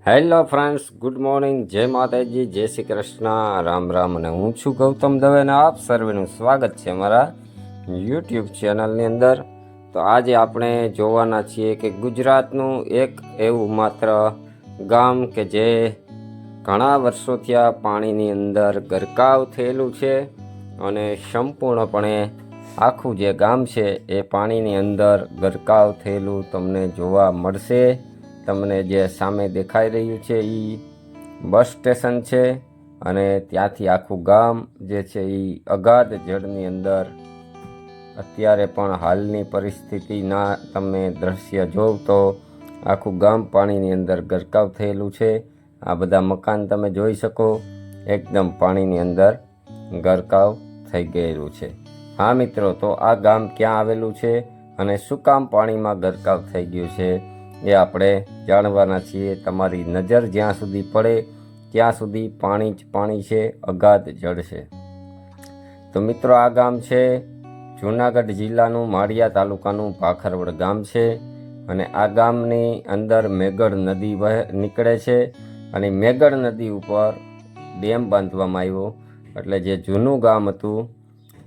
Hello friends, good morning, જય માતાજી, જય શ્રી કૃષ્ણ, રામ રામ. અને હું છું ગૌતમ દવે અને આપ સર્વેનું સ્વાગત છે મારા યુટ્યુબ ચેનલની અંદર. તો આજે આપણે જોવાના છીએ કે ગુજરાતનું એક એવું માત્ર ગામ કે જે ઘણા વર્ષોથી આ પાણીની અંદર ગરકાવ થયેલું છે અને સંપૂર્ણપણે આખું જે ગામ છે એ પાણીની અંદર ગરકાવ થયેલું તમને જોવા મળશે. તમને જે સામે દેખાઈ રહ્યું છે એ બસ સ્ટેશન છે અને ત્યાંથી આખું ગામ જે છે એ અગાધ જળની અંદર અત્યારે પણ હાલની પરિસ્થિતિના તમે દ્રશ્ય જોવ તો આખું ગામ પાણીની અંદર ગરકાવ થયેલું છે. આ બધા મકાન તમે જોઈ શકો, એકદમ પાણીની અંદર ગરકાવ થઈ ગયેલું છે. હા મિત્રો, તો આ ગામ ક્યાં આવેલું છે અને શું કામ પાણીમાં ગરકાવ થઈ ગયું છે એ આપણે જાણવાના છીએ. તમારી નજર જ્યાં સુધી પડે ત્યાં સુધી પાણી જ પાણી છે, અગાધ જળ છે. તો મિત્રો, આ ગામ છે જૂનાગઢ જિલ્લાનું માળિયા તાલુકાનું ભાખરવડ ગામ છે અને આ ગામની અંદર મેગડ નદી નીકળે છે અને મેગડ નદી ઉપર ડેમ બાંધવામાં આવ્યો. એટલે જે જૂનું ગામ હતું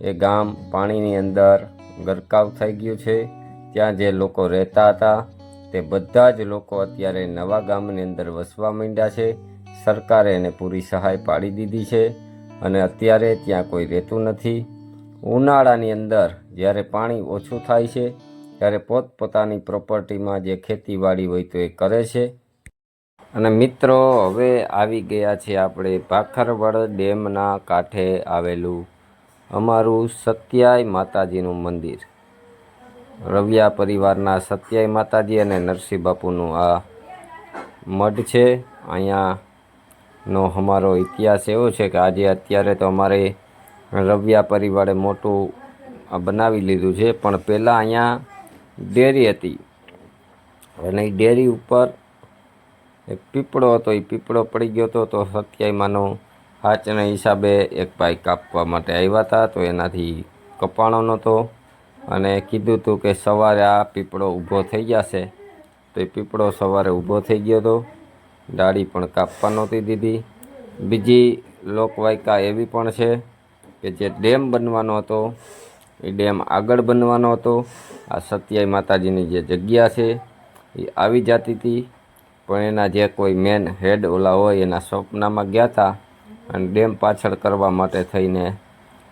એ ગામ પાણીની અંદર ગરકાવ થઈ ગયું છે. ત્યાં જે લોકો રહેતા હતા તે બધા જ લોકો અત્યારે નવા ગામની અંદર વસવા માંડ્યા છે. સરકારે એને પૂરી સહાય પાડી દીધી છે અને અત્યારે ત્યાં કોઈ રહેતું નથી. ઉનાળાની અંદર જ્યારે પાણી ઓછું થાય છે ત્યારે પોતપોતાની પ્રોપર્ટીમાં જે ખેતીવાડી હોય તો એ કરે છે. અને મિત્રો, હવે આવી ગયા છે આપણે ભાખરવડ ડેમના કાંઠે આવેલું અમારું સત્યાય માતાજીનું મંદિર. રવિયા પરિવારના સત્યાય માતાજી અને નરસિંહ બાપુનું આ મઢ છે. અહીંયાનો અમારો ઇતિહાસ એવો છે કે આજે અત્યારે તો અમારે રવિયા પરિવારે મોટું બનાવી લીધું છે, પણ પહેલાં અહીંયા ડેરી હતી અને એ ડેરી ઉપર એક પીપળો હતો. એ પીપળો પડી ગયો હતો તો સત્યાયમાનો હાચના હિસાબે એક ભાઈ કાપવા માટે આવ્યા હતા. તો એનાથી કપાણો નહોતો અને કીધું હતું કે સવારે આ પીપળો ઊભો થઈ જશે. તો એ પીપળો સવારે ઊભો થઈ ગયો હતો. ડાળી પણ કાપવા નહોતી દીધી. બીજી લોકવાયકા એવી પણ છે કે જે ડેમ બનવાનો હતો એ ડેમ આગળ બનવાનો હતો. આ સત્યાય માતાજીની જે જગ્યા છે એ આવી જતી હતી, પણ એના જે કોઈ મેન હેડ ઓલા હોય એના સ્વપ્નમાં ગયા હતા અને ડેમ પાછળ કરવા માટે થઈને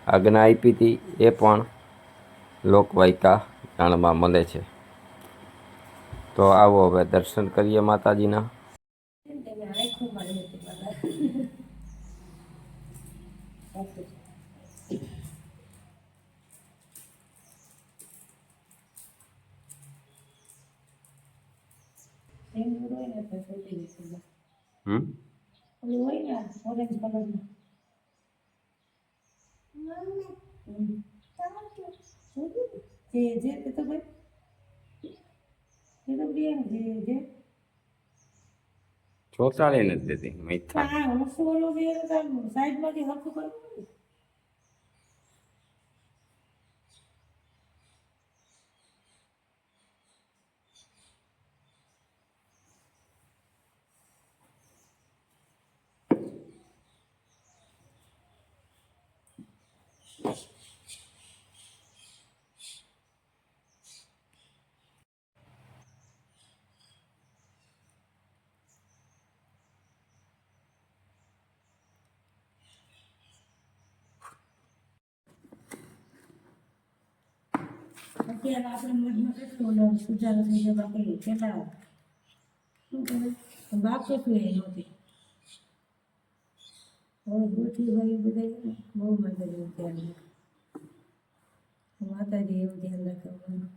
આજ્ઞા આપી હતી. એ પણ લોકવાયકા જાણવા મળે છે. તો આવો હવે દર્શન કરીએ માતાજીના. ચોટાડી નથી દેતી મૈથા. અત્યારે આપણે મઢમાં કેટલું સુધારો થઈ ગયો. બાકી કેટલા શું કરે બાપ કેટલું એ નહોતી. હવે ગોઠવી ભાઈ બધા બહુ મજા એવું ધ્યાન રાખે. માતાજી એવું ધ્યાન રાખવાનું.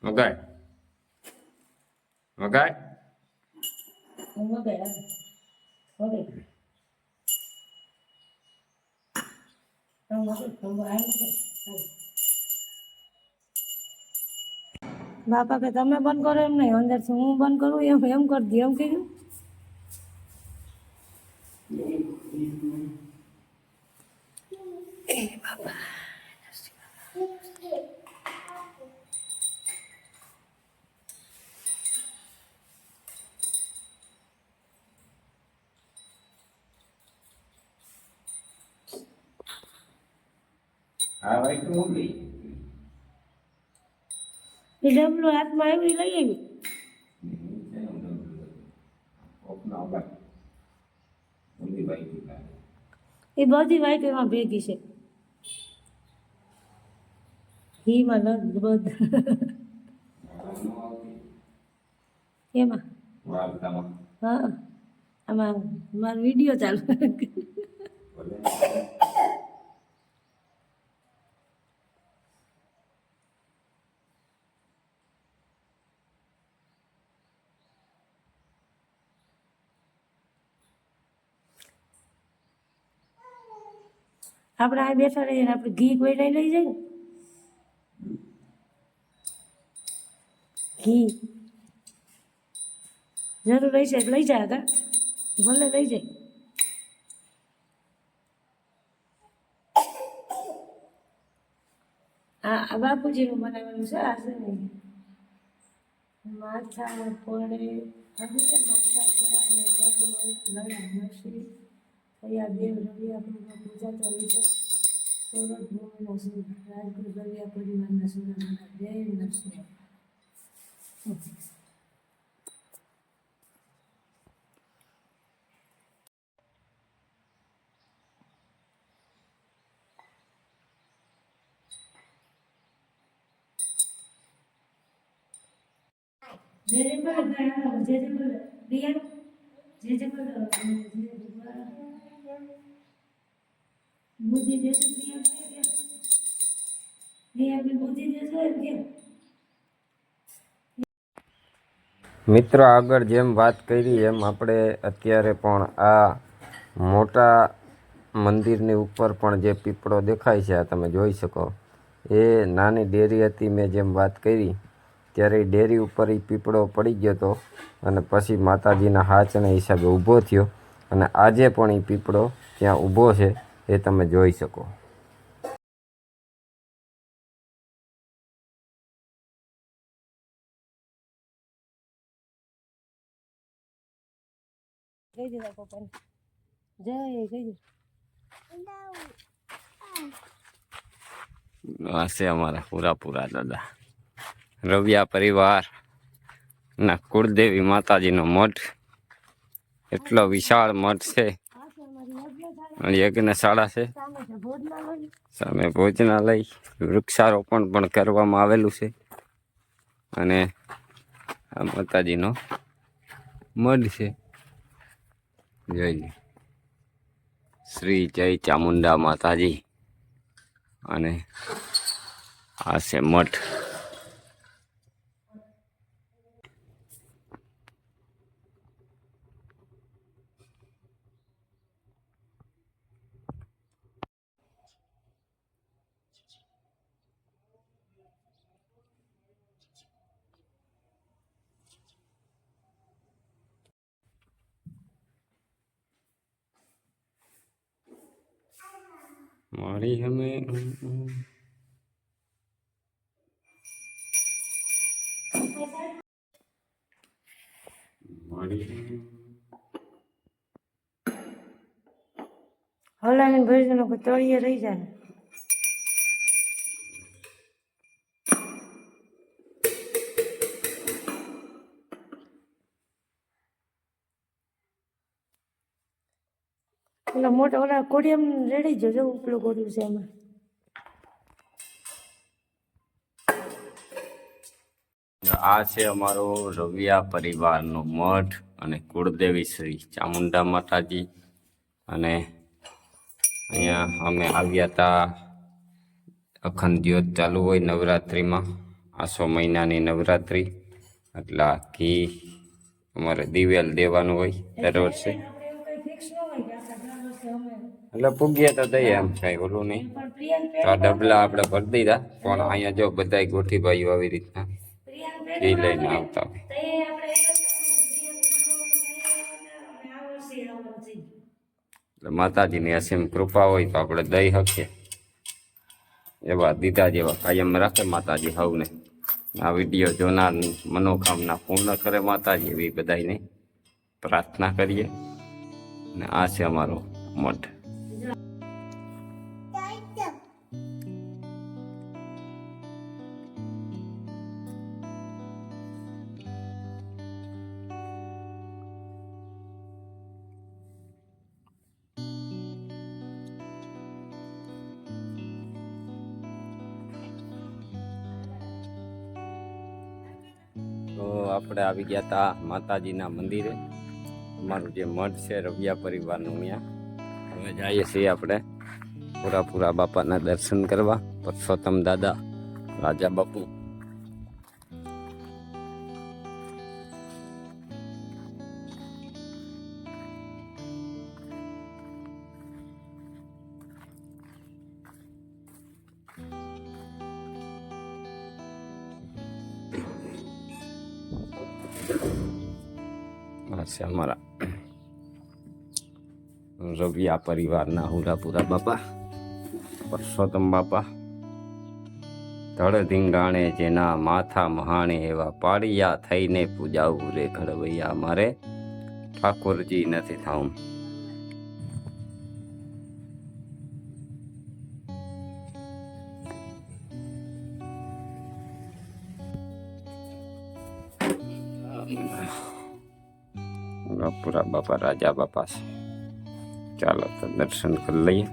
મગાય મગાય બાપા કે તમે બંધ કરો એમ નહીં, અંદર હું બંધ કરું એમ કરી દે એમ કીધું. આ ભાઈ તો ઊંડી એ ડબલું હાથમાં આવ્યું એ લઈ આવી. ઓપના ભાઈ ઊંડી ભાઈ એ બધી વાઈટ એમાં ભેગી છે. ઘીમાં લગ બધા એમાં. વાર્તામાં હા, આમાં મારો વિડીયો ચાલુ. આપણે આ બેઠા રહીએ ને આપણે ઘી કોઈ લઈ જાય ને ઘી જરૂર લઈ જાય લઈ જાય આગળ ભલે લઈ જાય. આ બાપુજીનું બનાવેલું છે. આ છે ને માથા પડે માથા પડે અને લડા નરસિંહ થયા દેવ રવિયા પ્રભુ પૂજા ચાલી છે. સોરઠ ભૂમિના સિંહ રાજગુરુ રવિયા પરિવારના સોનાના દેવ નરસિંહ. જે જે બોલે ગાયા જે જે બોલે રિયા જે જે બોલે બુદ્ધિ દેશો રિયા બુદ્ધિ દેશો એમ કે મિત્રો આગળ જેમ વાત કરી એમ આપણે અત્યારે પણ આ મોટા મંદિરની ઉપર પણ જે પીપળો દેખાય છે આ તમે જોઈ શકો. એ નાની ડેરી હતી મેં જેમ વાત કરી ત્યારે એ ડેરી ઉપર એ પીપળો પડી ગયો હતો અને પછી માતાજીના હાચના હિસાબે ઊભો થયો અને આજે પણ એ પીપળો ત્યાં ઊભો છે એ તમે જોઈ શકો. કહી દીધા પપ્પાને જય કહી દીધું. આ છે અમારા પૂરા દાદા રવિયા પરિવાર ના કુળદેવી માતાજીનો મઠ. એટલો વિશાળ મઠ છે. યજ્ઞશાળા છે, સામે ભોજનાલય, વૃક્ષારોપણ પણ કરવામાં આવેલું છે અને આ માતાજીનો મઠ છે. જય શ્રી જય ચામુંડા માતાજી. અને આ છે મઠ. મારી અમે હલાવીને ભરી દેનો તળિયે રહી જાય. ઓલા મોટા ઓલા કોડિયમ રેડી જજો ઉપલું કોડિયું છે એમાં. આ છે અમારો રવિયા પરિવારનો મઠ અને કુળદેવી શ્રી ચામુંડા માતાજી. અને અહીંયા અમે આવ્યા હતા અખંડ જ્યોત ચાલુ હોય નવરાત્રિમાં, આસો મહિનાની નવરાત્રિ. એટલે ઘી અમારે દિવેલ દેવાનું હોય દર વર્ષે. એટલે પૂગ્યા તો દઈએ એમ કાંઈ ઓલું નહીં. તો આ ડબલા આપણે ભરી દીધા પણ અહીંયા જો બધાય ગોઠી ભાઈઓ આવી રીતના ઘી લઈને આવતા હોય. એટલે માતાજીની અસીમ કૃપા હોય તો આપણે દઈ શકીએ. એવા દીધા જેવા કાયમ રાખે માતાજી સૌને. આ વિડીયો જોનારની મનોકામના પૂર્ણ કરે માતાજી એવી બધાને પ્રાર્થના કરીએ. અને આ છે અમારો મઠ. તો આપણે આવી ગયા હતા માતાજીના મંદિરે. અમારું જે મઠ છે રવિયા પરિવારનું, અહીંયા હવે જઈએ છીએ આપણે પૂરા બાપાના દર્શન કરવા. પરસોત્તમ દાદા, રાજા બાપુ. આ છે અમારા રવિયા પરિવારના હુરાપુરા બાપા પરસોત્તમ બાપા. ધડ ધીંગાણે જેના માથા મહાણે એવા પાડિયા થઈને પૂજાવું રે ઘડવૈયા મારે ઠાકોરજી નથી થાઉં. પૂરા બાપા રાજા બાપા છે. ચાલો તો દર્શન કરી લઈએ.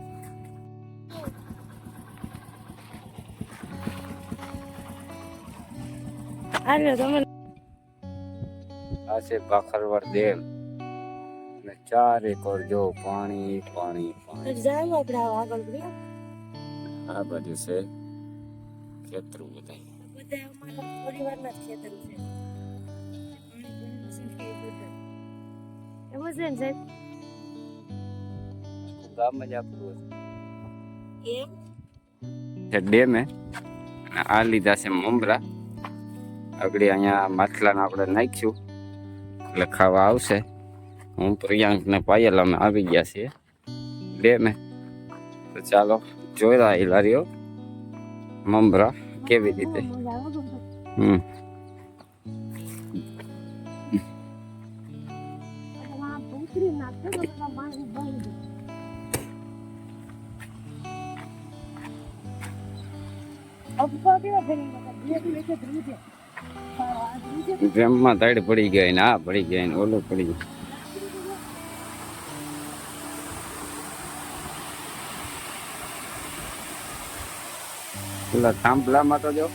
આ છે ભાખરવડ ડેમ ને ચારે કોર જો પાણી પાણી પાણી. આ બાજુ છે ખેતરું બધા. ગામ જ આપણું છે ડેમ હે. આ લીધા છે મમરા. આગળ અહીંયા માછલાને આપણે નાખ્યું એટલે ખાવા આવશે. હું પ્રિયાંક ને પાયલ અમે આવી ગયા છીએ ડેમે. તો ચાલો જોઈ રહ્યા લારીઓ મમરા કેવી રીતે. ડ્રેમમાં તડ પડી ગઈ ને આ પડી ગઈ ને ઓલું પડી ગયું. પેલા થાંભલામાં તો જો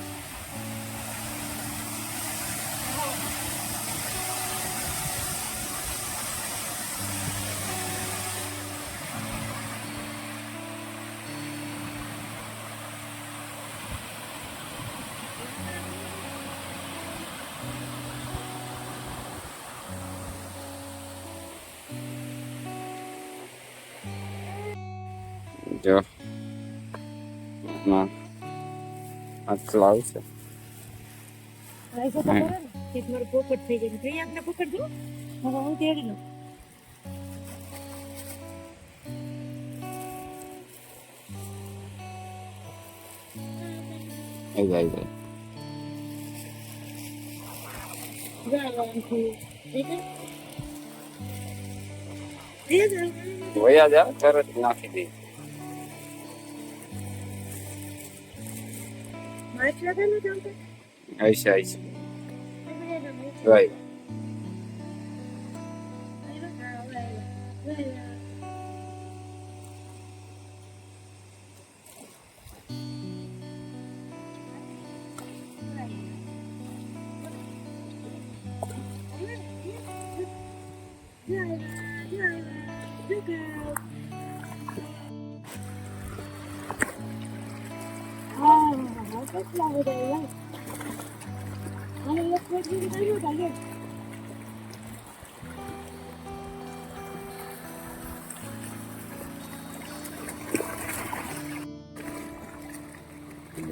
આટલું આવશે. પોપટ થઈ જાય આપણે પકડ દો. હું તેડી લઉં. વયા જા તરત નાખી દે. ऐसे ऐसे right.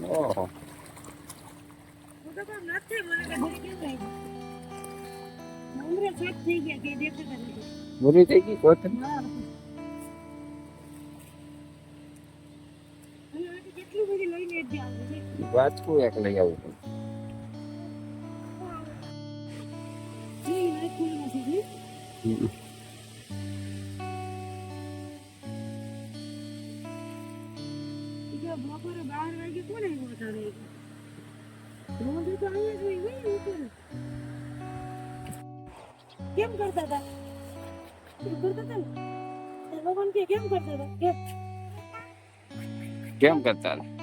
Oh. बुरी થઈ ગઈ કોતર. કેટલું બધી લઈને વાંચવું એક લઈ આવું બપોરે 12 વાગે કોને ઉઠાડે રોજ તો અહીંયા જ હોય કેમ કરતા હતા કેમ કરતા હતા ને ભગવાન કે કેમ કરતા હતા કેમ કરતા હતા?